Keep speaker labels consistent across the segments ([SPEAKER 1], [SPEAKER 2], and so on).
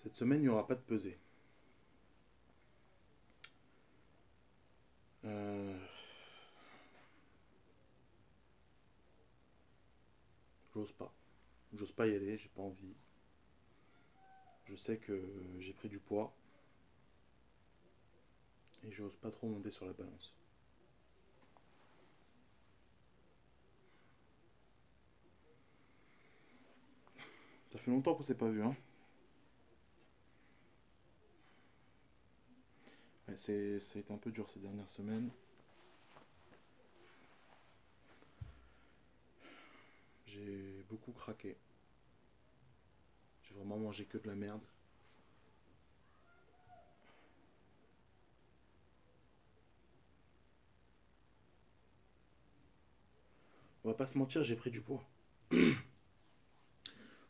[SPEAKER 1] Cette semaine, il n'y aura pas de pesée. Euh, J'ose pas. J'ose pas y aller, j'ai pas envie. Je sais que j'ai pris du poids et j'ose pas trop monter sur la balance. Ça fait longtemps qu'on s'est pas vu, hein. Ouais, ça a été un peu dur ces dernières semaines. J'ai beaucoup craqué. J'ai vraiment mangé que de la merde. On va pas se mentir, j'ai pris du poids.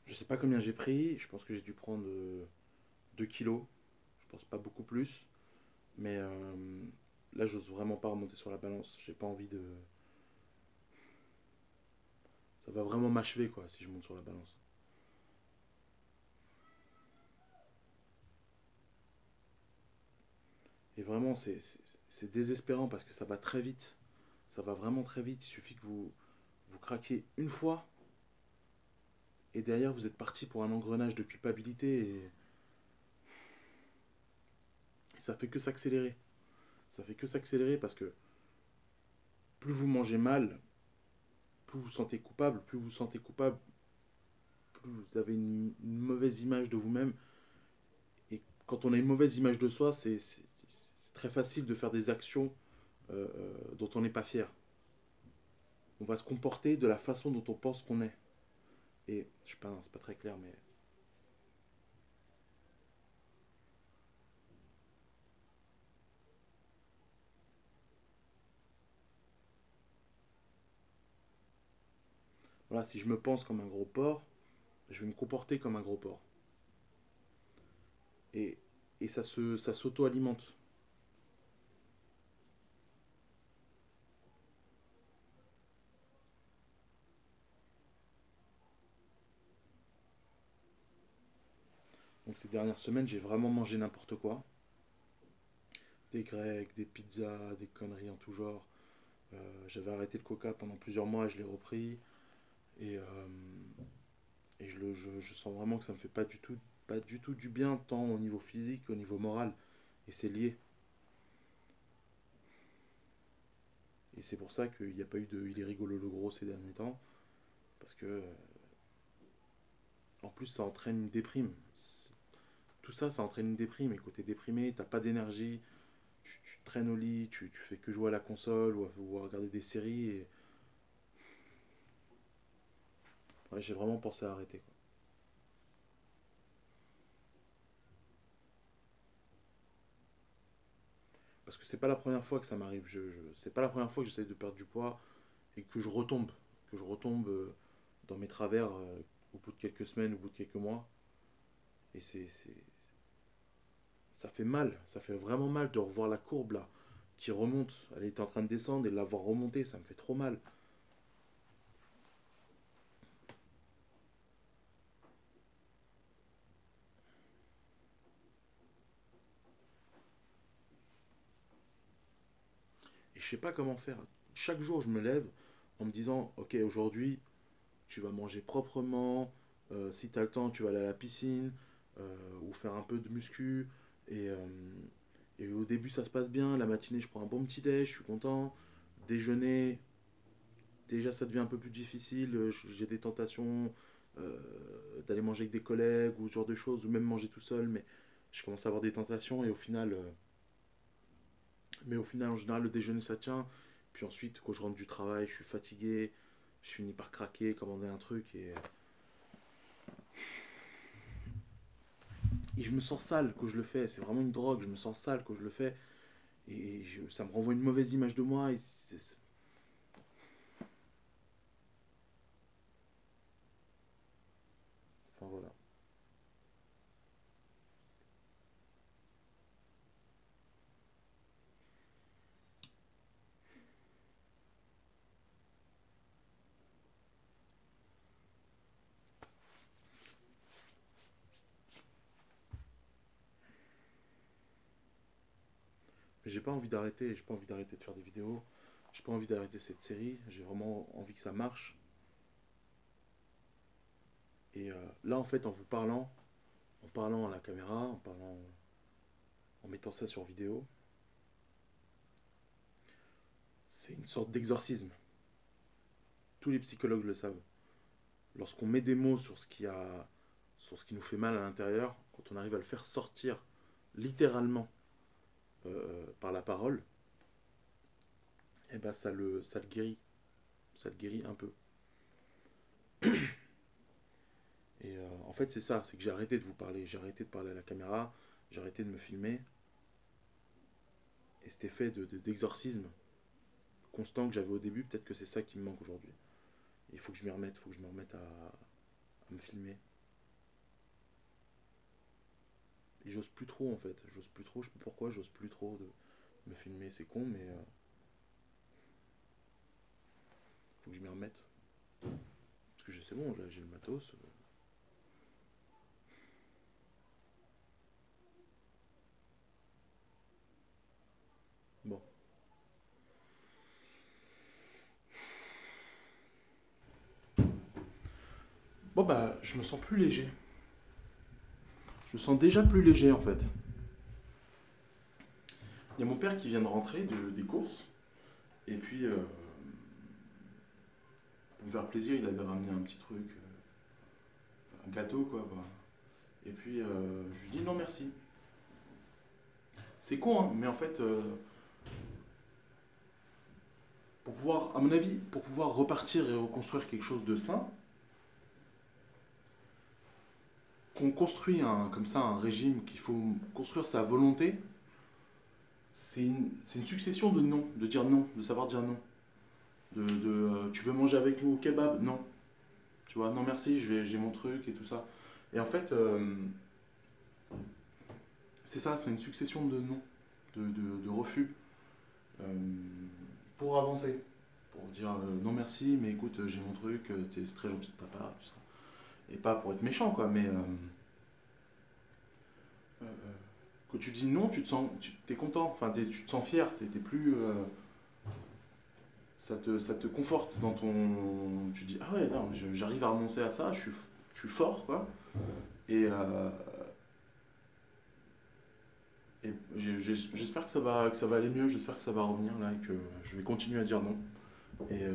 [SPEAKER 1] Je sais pas combien j'ai pris, je pense que j'ai dû prendre 2 kilos. Je pense pas beaucoup plus. Mais là, j'ose vraiment pas remonter sur la balance. J'ai pas envie de. Ça va vraiment m'achever, quoi, si je monte sur la balance. Et vraiment, c'est désespérant parce que ça va très vite. Ça va vraiment très vite. Il suffit que vous craquez une fois et derrière, vous êtes parti pour un engrenage de culpabilité et ça fait que s'accélérer. Ça fait que s'accélérer parce que plus vous mangez mal, plus vous vous sentez coupable, plus vous vous sentez coupable, plus vous avez une mauvaise image de vous-même. Et quand on a une mauvaise image de soi, c'est très facile de faire des actions dont on n'est pas fier. On va se comporter de la façon dont on pense qu'on est. Et je sais pas, c'est pas très clair, mais voilà, si je me pense comme un gros porc, je vais me comporter comme un gros porc. Et, et ça s'auto-alimente. Donc ces dernières semaines, j'ai vraiment mangé n'importe quoi. Des grecs, des pizzas, des conneries en tout genre. J'avais arrêté le coca pendant plusieurs mois, je l'ai repris. Et, je sens vraiment que ça me fait pas du tout du bien, tant au niveau physique qu'au niveau moral. Et c'est lié. Et c'est pour ça qu'il n'y a pas eu de Il est rigolo le gros ces derniers temps. Parce que, en plus, ça entraîne une déprime. Tout ça, ça entraîne une déprime. Et quand t'es déprimé, t'as pas d'énergie, tu traînes au lit, tu fais que jouer à la console ou à regarder des séries. Et ouais, j'ai vraiment pensé à arrêter, quoi. Parce que c'est pas la première fois que ça m'arrive. C'est pas la première fois que j'essaie de perdre du poids et que je retombe. Que je retombe dans mes travers au bout de quelques semaines, au bout de quelques mois. Et ça fait mal. Ça fait vraiment mal de revoir la courbe là qui remonte. Elle était en train de descendre et de la voir remonter. Ça me fait trop mal. Et je sais pas comment faire. Chaque jour, je me lève en me disant, ok, aujourd'hui, tu vas manger proprement. Si tu as le temps, tu vas aller à la piscine ou faire un peu de muscu. Et, euh, et au début, ça se passe bien. La matinée, je prends un bon petit déj, je suis content. Déjeuner, déjà, ça devient un peu plus difficile. J'ai des tentations euh, d'aller manger avec des collègues ou ce genre de choses, ou même manger tout seul. Mais je commence à avoir des tentations et au final, en général, le déjeuner, ça tient. Puis ensuite, quand je rentre du travail, je suis fatigué. Je finis par craquer, commander un truc et je me sens sale quand je le fais. C'est vraiment une drogue. Je me sens sale quand je le fais. Et ça me renvoie une mauvaise image de moi. Enfin voilà. j'ai pas envie d'arrêter, j'ai pas envie d'arrêter de faire des vidéos, j'ai pas envie d'arrêter cette série, j'ai vraiment envie que ça marche. Et là, en fait, en vous parlant, en parlant à la caméra, en mettant ça sur vidéo, c'est une sorte d'exorcisme. Tous les psychologues le savent. Lorsqu'on met des mots sur ce qui nous fait mal à l'intérieur, quand on arrive à le faire sortir littéralement par la parole, et ben ça le guérit. Ça le guérit un peu. Et en fait, c'est ça, c'est que j'ai arrêté de vous parler, j'ai arrêté de parler à la caméra, j'ai arrêté de me filmer. Et cet effet d'exorcisme constant que j'avais au début, peut-être que c'est ça qui me manque aujourd'hui. Il faut que je m'y remette, il faut que je me remette à me filmer. Et j'ose plus trop en fait, j'ose plus trop, je sais pas pourquoi, j'ose plus trop de me filmer, c'est con, mais faut que je m'y remette. Parce que c'est bon, j'ai le matos. Bon. Bon bah, je me sens plus léger. Je me sens déjà plus léger en fait. Il y a mon père qui vient de rentrer des courses. Et puis, pour me faire plaisir, il avait ramené un petit truc, un gâteau quoi. Bah. Et puis, je lui dis non merci. C'est con, hein, mais en fait, pour pouvoir, à mon avis, pour pouvoir repartir et reconstruire quelque chose de sain, qu'on construit comme ça un régime, qu'il faut construire sa volonté, c'est une succession de non, de dire non, de savoir dire non. Tu veux manger avec nous au kebab? Non. Tu vois, non merci, j'ai mon truc et tout ça. Et en fait, c'est ça, c'est une succession de non, de refus. Pour avancer, pour dire non merci, mais écoute, j'ai mon truc, c'est très gentil de ta part, tout ça. Et pas pour être méchant, quoi, mais quand tu dis non, t'es content, enfin, tu te sens fier, t'es plus... ça te conforte dans ton... Tu dis, ah ouais, non, j'arrive à renoncer à ça, je suis fort, quoi. Et j'espère que ça va aller mieux, j'espère que ça va revenir, là, et que je vais continuer à dire non. Et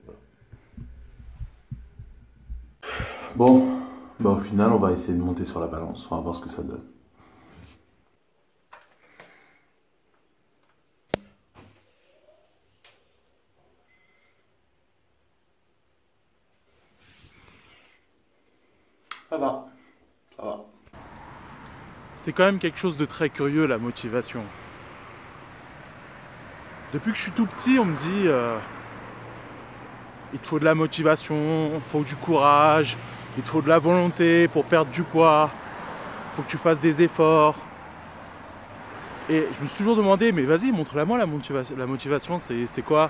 [SPEAKER 1] voilà. Bon, bah au final, on va essayer de monter sur la balance, on va voir ce que ça donne. Ça va, ça va. C'est quand même quelque chose de très curieux, la motivation. Depuis que je suis tout petit, on me dit il te faut de la motivation, il faut du courage, il te faut de la volonté pour perdre du poids, il faut que tu fasses des efforts. Et je me suis toujours demandé, mais vas-y, montre-la-moi la motivation. La motivation, c'est quoi?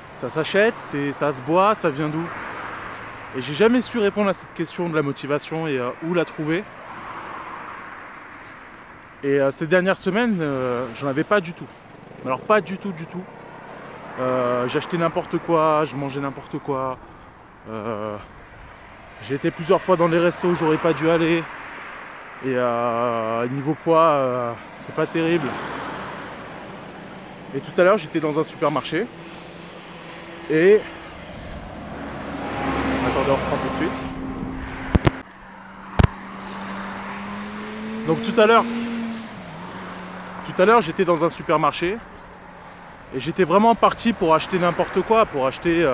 [SPEAKER 1] Ça s'achète, ça se boit, ça vient d'où? Et j'ai jamais su répondre à cette question de la motivation et où la trouver. Et ces dernières semaines, j'en avais pas du tout. Alors pas du tout. J'achetais n'importe quoi, je mangeais n'importe quoi. J'ai été plusieurs fois dans les restos où j'aurais pas dû aller. Et niveau poids, c'est pas terrible. Et tout à l'heure, j'étais dans un supermarché. Et... Attendez, on reprend tout de suite. Donc tout à l'heure, j'étais dans un supermarché. Et j'étais vraiment parti pour acheter n'importe quoi, pour acheter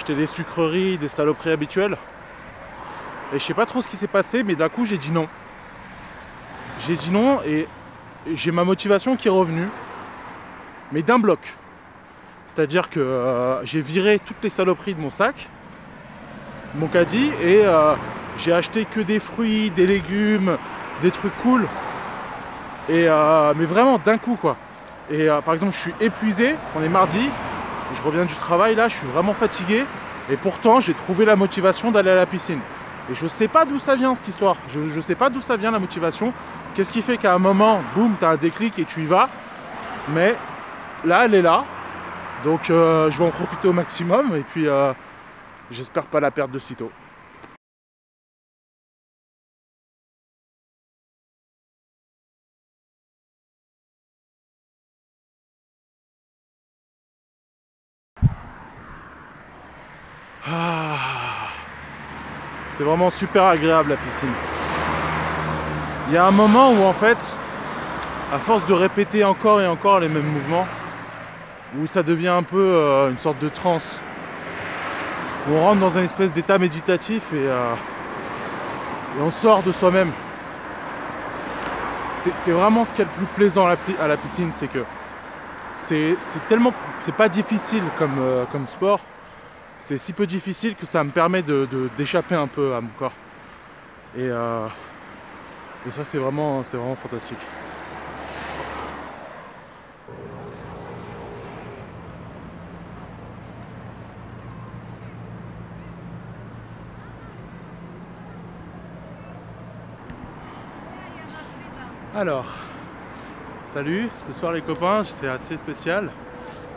[SPEAKER 1] des sucreries, des saloperies habituelles. Et je sais pas trop ce qui s'est passé, mais d'un coup j'ai dit non. J'ai dit non et j'ai ma motivation qui est revenue, mais d'un bloc. C'est-à-dire que j'ai viré toutes les saloperies de mon sac, de mon caddie, et j'ai acheté que des fruits, des légumes, des trucs cool. Et mais vraiment d'un coup quoi. Et par exemple, je suis épuisé, on est mardi, je reviens du travail là, je suis vraiment fatigué. Et pourtant, j'ai trouvé la motivation d'aller à la piscine.
[SPEAKER 2] Et je sais pas d'où ça vient cette histoire. Je sais pas d'où ça vient la motivation. Qu'est-ce qui fait qu'à un moment, boum, tu as un déclic et tu y vas. Mais là, elle est là. Donc je vais en profiter au maximum. Et puis j'espère pas la perdre de sitôt. C'est vraiment super agréable la piscine. Il y a un moment où en fait, à force de répéter encore et encore les mêmes mouvements, où ça devient un peu une sorte de transe, où on rentre dans un espèce d'état méditatif et on sort de soi-même. C'est vraiment ce qui est le plus plaisant à la piscine, c'est que c'est pas difficile comme sport. C'est si peu difficile que ça me permet d'échapper un peu à mon corps. Et ça c'est vraiment fantastique. Alors, salut, ce soir les copains, c'est assez spécial.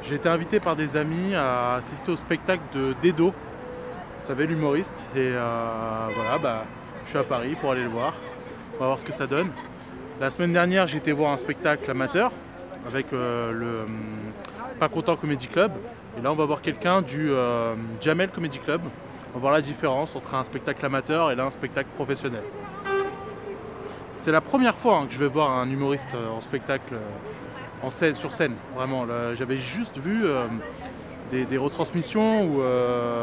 [SPEAKER 2] J'ai été invité par des amis à assister au spectacle de Dedo, vous savez, l'humoriste. Et voilà, bah, je suis à Paris pour aller le voir. On va voir ce que ça donne. La semaine dernière, j'ai été voir un spectacle amateur avec le Pas Content Comedy Club. Et là, on va voir quelqu'un du Jamel Comedy Club. On va voir la différence entre un spectacle amateur et là, un spectacle professionnel. C'est la première fois que je vais voir un humoriste en spectacle. En scène, sur scène, vraiment. J'avais juste vu des retransmissions ou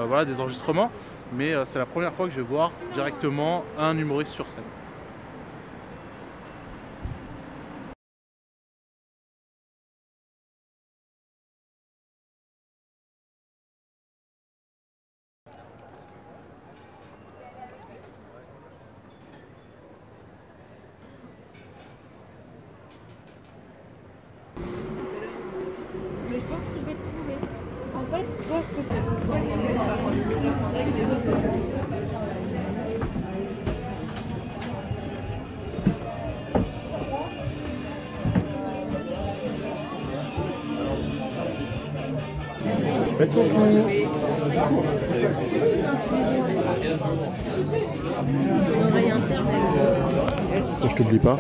[SPEAKER 2] voilà, des enregistrements, mais c'est la première fois que je vais voir directement un humoriste sur scène.
[SPEAKER 3] Mais je pense que tu peux te trouver. En fait, toi, ce que tu l'oreille interne.
[SPEAKER 2] Je t'oublie pas.